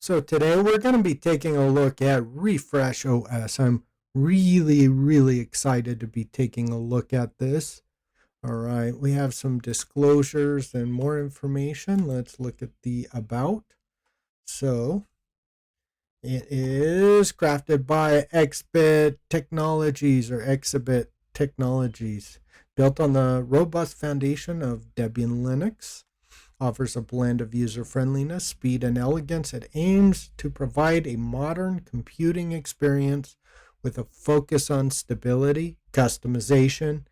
So today we're going to be taking a look at Refresh OS. I'm really excited to be taking a look at this. All right, we have some disclosures and more information. Let's look at the about. So it is crafted by Exhibit Technologies, built on the robust foundation of Debian Linux. Offers a blend of user-friendliness, speed, and elegance. It aims to provide a modern computing experience with a focus on stability, customization,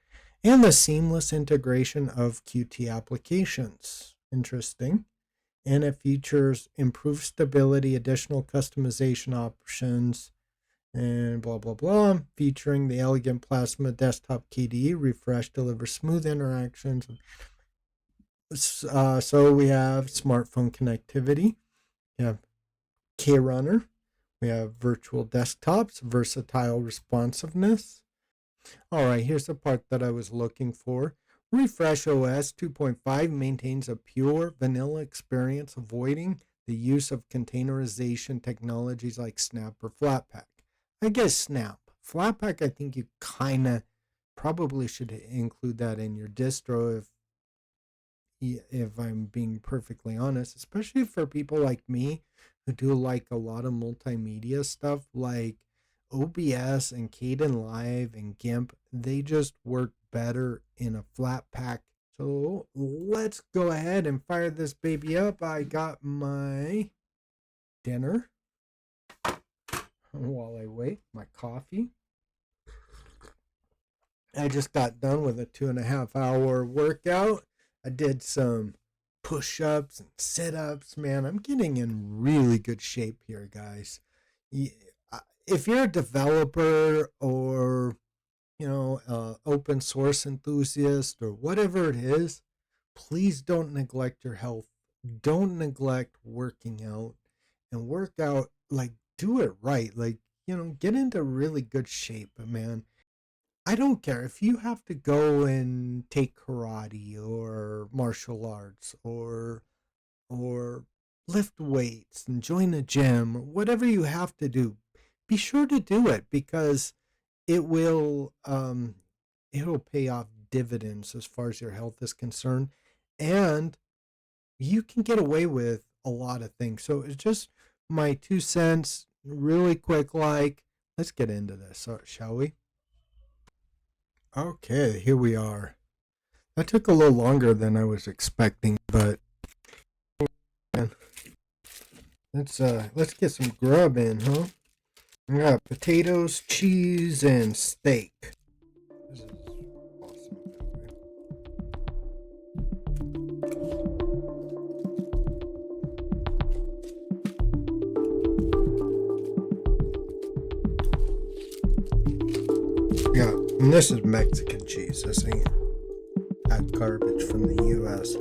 and the seamless integration of Qt applications. Interesting. And it features improved stability, additional customization options, and blah, blah, blah. Featuring the elegant Plasma desktop KDE, Refresh delivers smooth interactions. So we have smartphone connectivity, we have KRunner, we have virtual desktops, versatile responsiveness. All right, here's the part that I was looking for. Refresh OS 2.5 maintains a pure vanilla experience, avoiding the use of containerization technologies like Snap or Flatpak. I guess Snap. Flatpak, I think you kind of probably should include that in your distro if I'm being perfectly honest, especially for people like me who do like a lot of multimedia stuff like OBS and Kdenlive and GIMP. They just work better in a Flatpak. So let's go ahead and fire this baby up. I got my dinner while I wait, my coffee. I just got done with a 2.5 hour workout. I did some push-ups and sit-ups. Man, I'm getting in really good shape here, guys. If you're a developer or, open source enthusiast or whatever it is, please don't neglect your health. Don't neglect working out, and work out, like, do it right. Like, get into really good shape, man. I don't care if you have to go and take karate or martial arts or lift weights and join a gym, whatever you have to do. Be sure to do it because it'll pay off dividends as far as your health is concerned, and you can get away with a lot of things. So it's just my 2 cents, really quick. Let's get into this, shall we? Okay, here we are. That took a little longer than I was expecting, but man, let's get some grub in, huh? We got potatoes, cheese, and steak. This is awesome. Yeah, and this is Mexican cheese. This ain't that garbage from the U.S.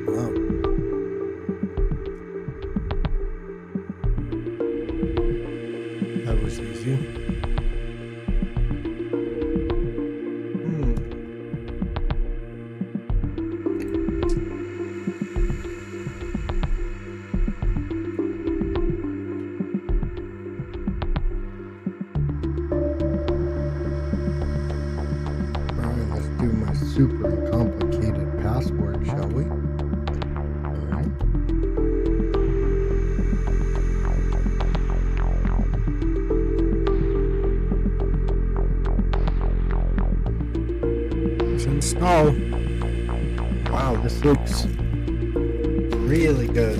Wow. That was easy. Alright, let's do my super complicated password, shall we? Alright. Let's install. Wow, this looks really good.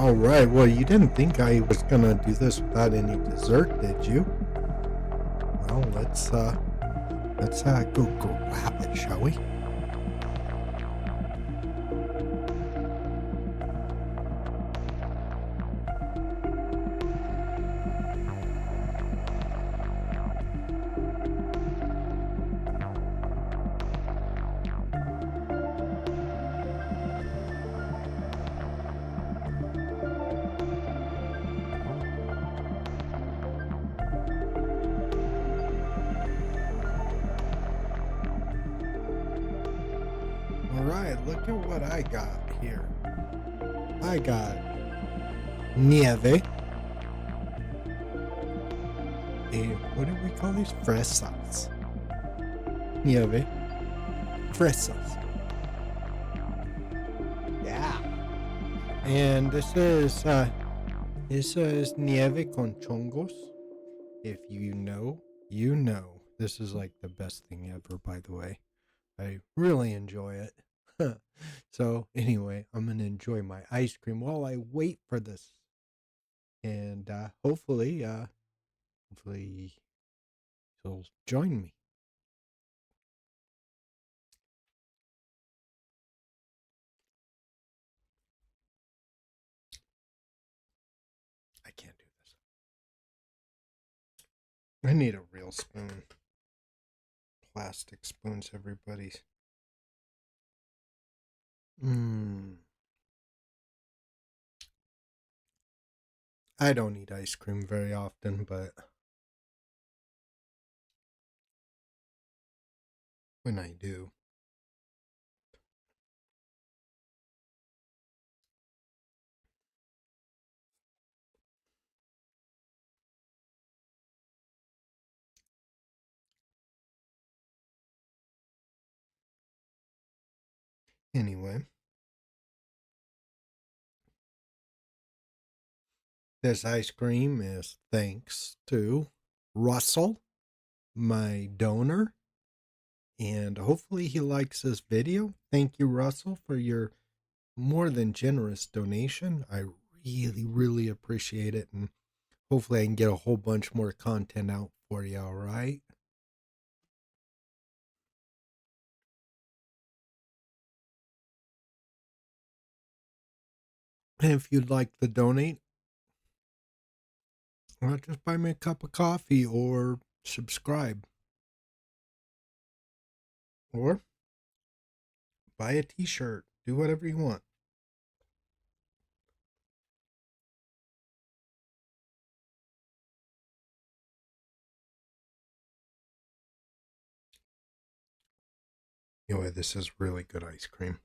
All right. Well, you didn't think I was gonna do this without any dessert, did you? Well, let's go grab it, shall we? All right, look at what I got here. I got nieve. What do we call these? Fresas. Nieve. Fresas. Yeah. And this is nieve con chongos. If you know, you know. This is like the best thing ever, by the way. I really enjoy it. So anyway, I'm gonna enjoy my ice cream while I wait for this, and hopefully you'll join me. I can't do this. I need a real spoon. Plastic spoons, everybody's. I don't eat ice cream very often, but when I do. Anyway, this ice cream is thanks to Russell, my donor, and hopefully he likes this video. Thank you, Russell, for your more than generous donation. I really appreciate it, and hopefully I can get a whole bunch more content out for you. All right. And if you'd like to donate, well, just buy me a cup of coffee or subscribe or buy a t-shirt. Do whatever you want. Anyway, this is really good ice cream.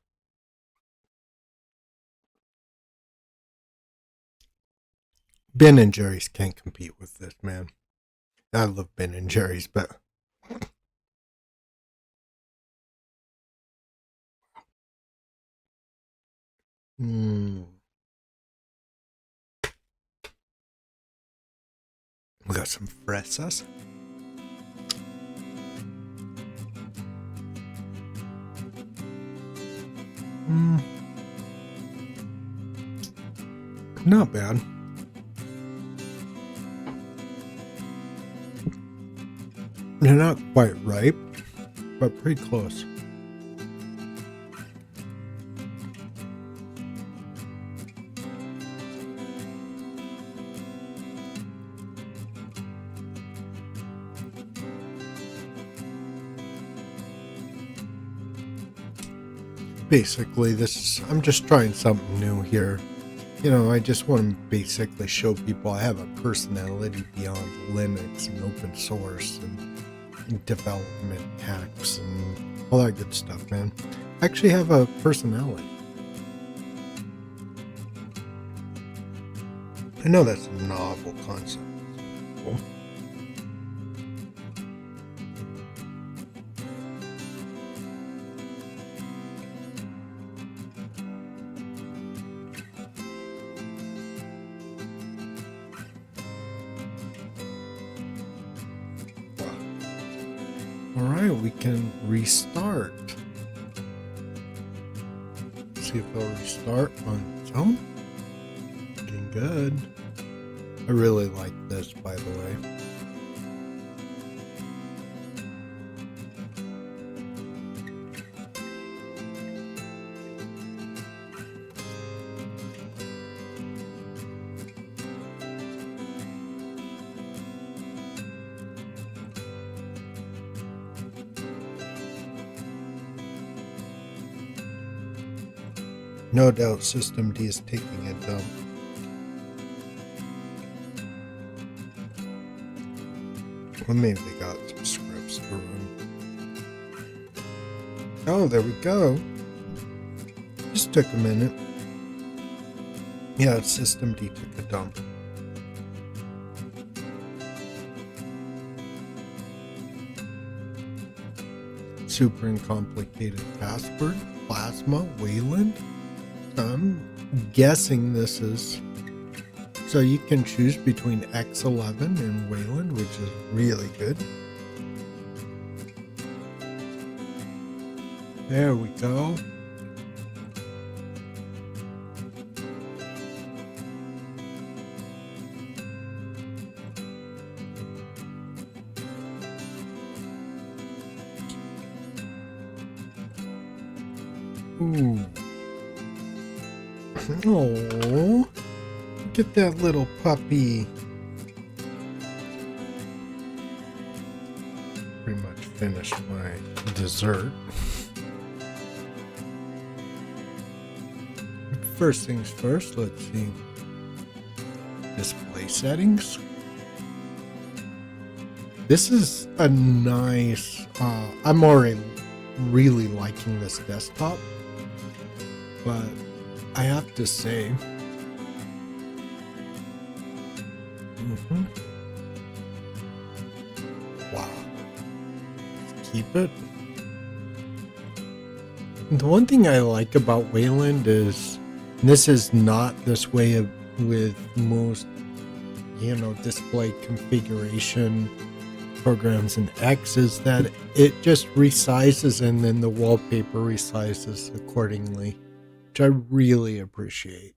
Ben and Jerry's can't compete with this, man. I love Ben and Jerry's, but we got some fresas. Not bad. They're not quite ripe, but pretty close. Basically, I'm just trying something new here. You know, I just want to basically show people I have a personality beyond Linux and open source and development hacks and all that good stuff, man. I actually have a personality. I know that's a novel concept. Cool. Alright, we can restart. See if it'll restart on its own. good. I really like this, by the way. No doubt System D is taking a dump. Well, maybe they got some scripts to run. Oh, there we go. Just took a minute. Yeah, System D took a dump. Super uncomplicated password. Plasma. Wayland. I'm guessing this is... So you can choose between X11 and Wayland, which is really good. There we go. Ooh. Oh, look at that little puppy. Pretty much finished my dessert. First things first, let's see. Display settings. This is a nice, I'm already really liking this desktop, but I have to say, wow, keep it. The one thing I like about Wayland is, and this is not this way of, with most, display configuration programs in X, is that it just resizes and then the wallpaper resizes accordingly, which I really appreciate.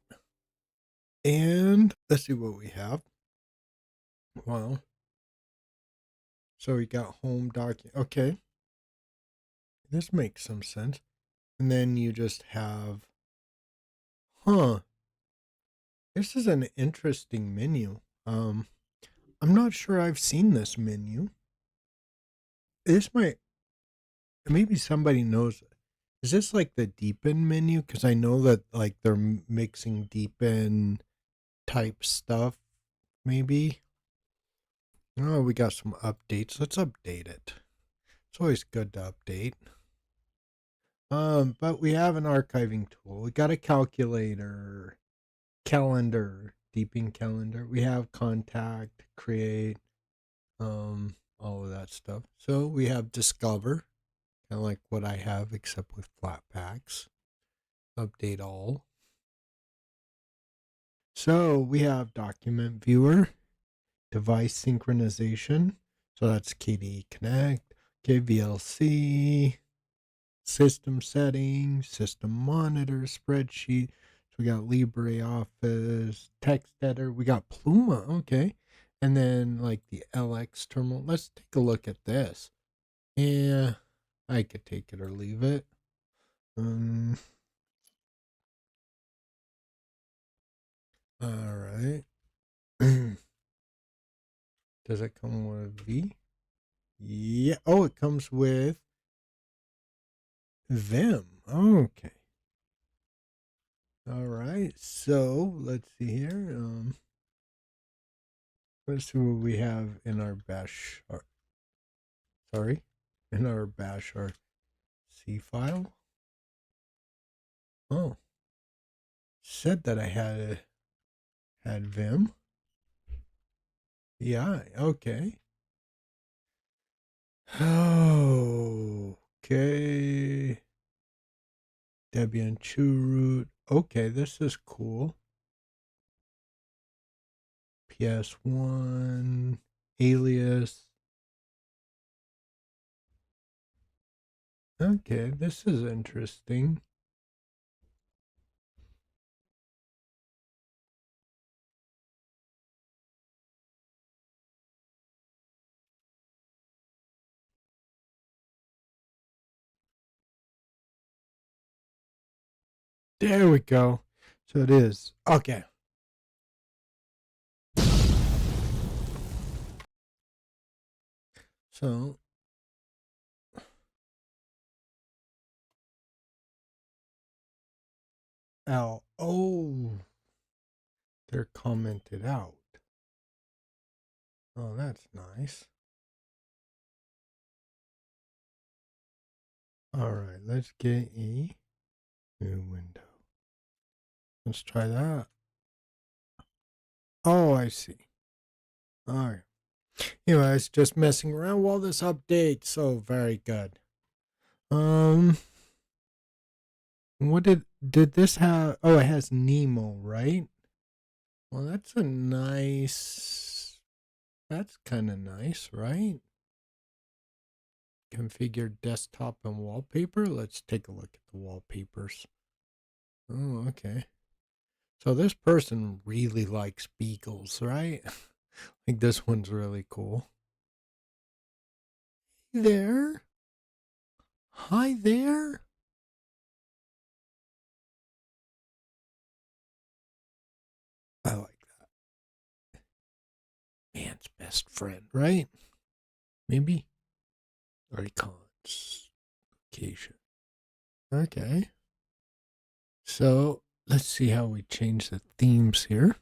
And let's see what we have. Well, so we got home document. Okay, this makes some sense. And then you just have, this is an interesting menu. I'm not sure I've seen this menu. This might, maybe somebody knows. Is this like the deepen menu? Because I know that like they're mixing deepen type stuff, maybe. Oh, we got some updates. Let's update it. It's always good to update. But we have an archiving tool. We got a calculator, calendar, deepen calendar. We have contact, create, all of that stuff. So we have discover, kind of like what I have, except with Flatpaks. Update all. So we have document viewer, device synchronization. So that's KDE Connect, KVLC, system settings, system monitor, spreadsheet. So we got LibreOffice, text editor. We got Pluma. Okay. And then like the LX terminal. Let's take a look at this. Yeah, I could take it or leave it. All right. Does it come with V? Yeah. Oh, it comes with Vim. Okay. All right. So let's see here. Let's see what we have in our bash. In our bash or C file. Oh, said that I had Vim. Yeah. Okay. Okay. Debian chroot. Okay, this is cool. PS1 alias. Okay, this is interesting. There we go. So it is. Okay. So oh, they're commented out. Oh, that's nice. All right, let's get a new window. Let's try that. Oh, I see. All right. Anyways, just messing around while this updates. So very good. What did this have? Oh, it has Nemo, right? Well, that's a nice. That's kind of nice, right? Configure desktop and wallpaper. Let's take a look at the wallpapers. Oh, okay. So this person really likes beagles, right? Like this one's really cool. Hey there. Hi there. I like that. Man's best friend, right? Maybe. Icons. Location. Okay. So let's see how we change the themes here.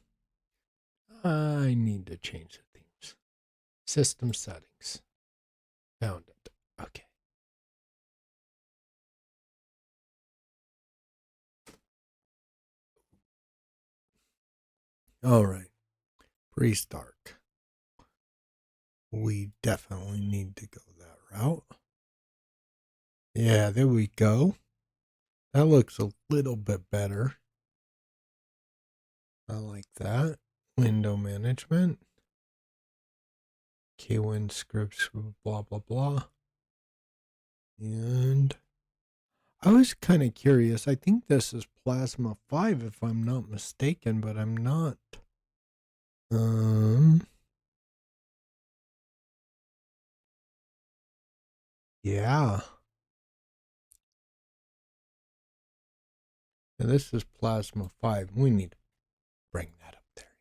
I need to change the themes. System settings. Found it. Okay. All right. Breeze dark. We definitely need to go that route. Yeah, there we go. That looks a little bit better. I like that. Window management. KWin scripts, blah, blah, blah. And I was kind of curious. I think this is Plasma 5 if I'm not mistaken, but I'm not. Yeah. And this is Plasma 5. We need to bring that up there.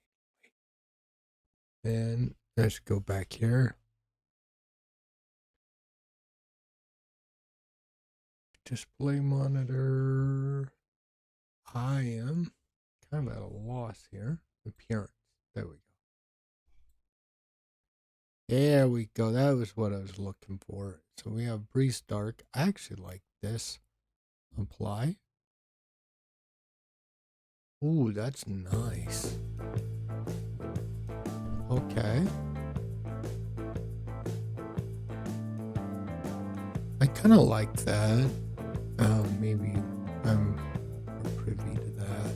And let's go back here. Display monitor. I am kind of at a loss here. Appearance. There we go. There we go. That was what I was looking for. So we have Breeze Dark. I actually like this. Apply. Ooh, that's nice. Okay. I kind of like that. Maybe I'm privy to that.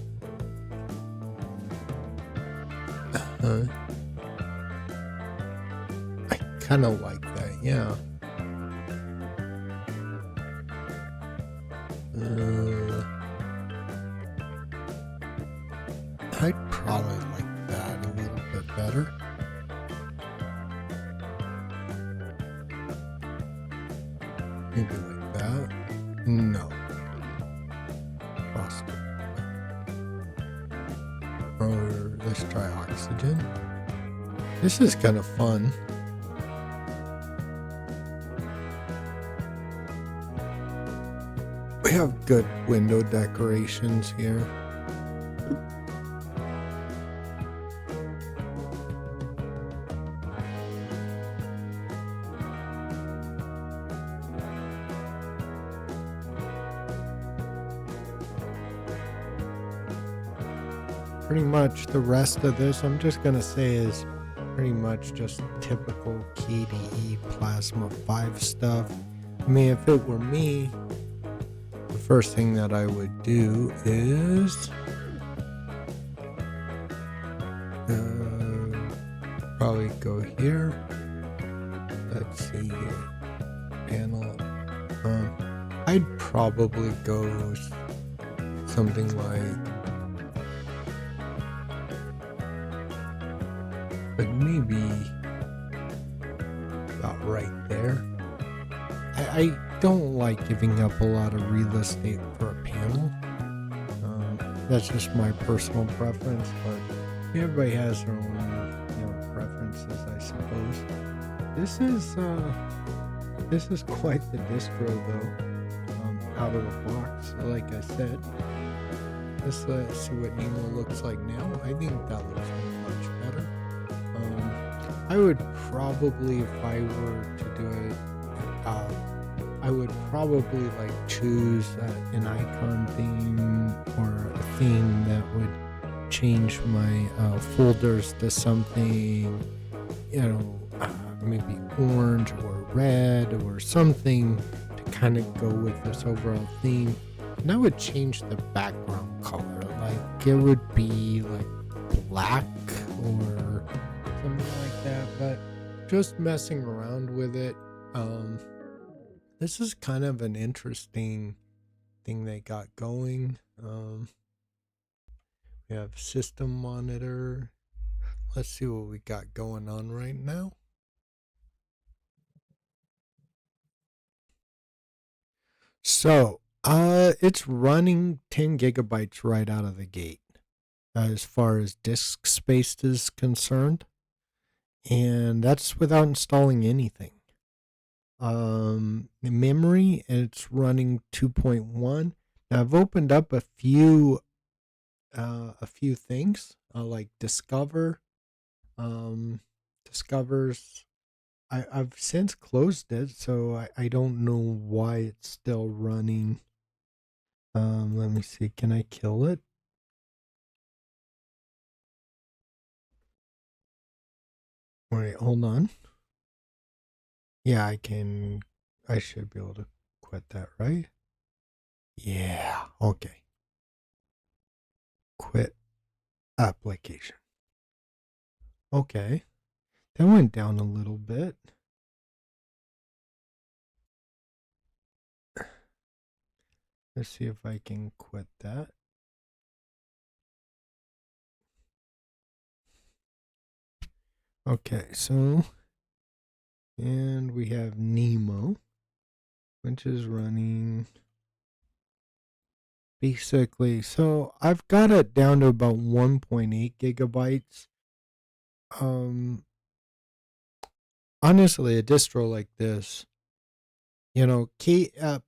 I kind of like that, yeah. I'd probably like that a little bit better. Maybe like that. No. Frosted. Or let's try oxygen. This is kind of fun. We have good window decorations here. Pretty much the rest of this, I'm just going to say, is pretty much just typical KDE Plasma 5 stuff. I mean, if it were me, the first thing that I would do is probably go here. Let's see here. Panel. I'd probably go something like, but maybe about right there. I don't like giving up a lot of real estate for a panel. That's just my personal preference, but everybody has their own, preferences, I suppose. This is quite the distro, though. Out of the box, like I said. Let's see what Nemo looks like now. I think that looks much better. I would probably, if I were to do it, I would probably choose an icon theme or a theme that would change my folders to something, maybe orange or red or something to kind of go with this overall theme. And I would change the background color. It would be black or something like that, but just messing around with it. This is kind of an interesting thing they got going. We have system monitor. Let's see what we got going on right now. So, it's running 10 gigabytes right out of the gate as far as disk space is concerned. And that's without installing anything. Memory, it's running 2.1. Now I've opened up a few things like Discover. Discover's I've since closed it, so I don't know why it's still running. Let me see. Can I kill it? Wait, hold on. Yeah, I can. I should be able to quit that, right? Yeah. Okay. Quit application. Okay. That went down a little bit. Let's see if I can quit that. Okay, so, and we have Nemo, which is running basically, so I've got it down to about 1.8 gigabytes. Honestly, a distro like this,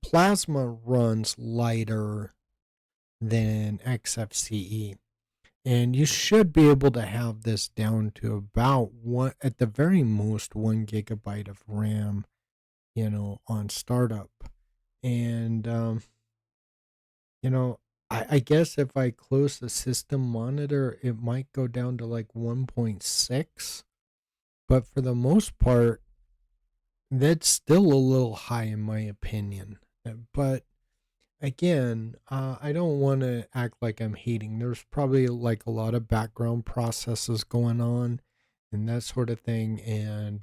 Plasma runs lighter than XFCE. And you should be able to have this down to about one, at the very most, 1 gigabyte of RAM, on startup. And, I guess if I close the system monitor, it might go down to 1.6. But for the most part, that's still a little high in my opinion. But again, I don't want to act like I'm hating. There's probably a lot of background processes going on and that sort of thing. And,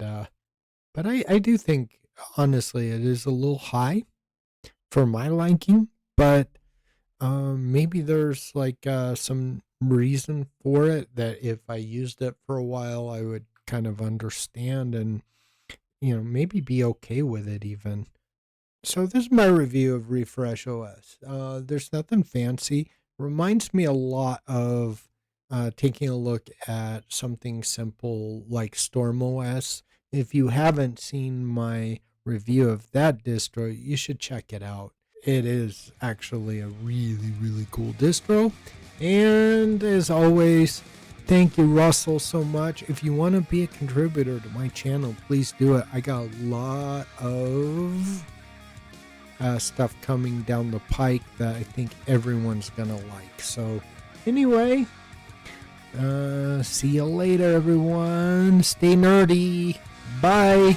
but I do think, honestly, it is a little high for my liking, but maybe there's some reason for it that if I used it for a while, I would kind of understand and, maybe be okay with it even. So this is my review of Refresh OS. There's nothing fancy. Reminds me a lot of taking a look at something simple like Storm OS. If you haven't seen my review of that distro, you should check it out. It is actually a really, really cool distro. And as always, thank you, Russell, so much. If you want to be a contributor to my channel, please do it. I got a lot of stuff coming down the pike that I think everyone's gonna like. So anyway, see you later, everyone. Stay nerdy. Bye.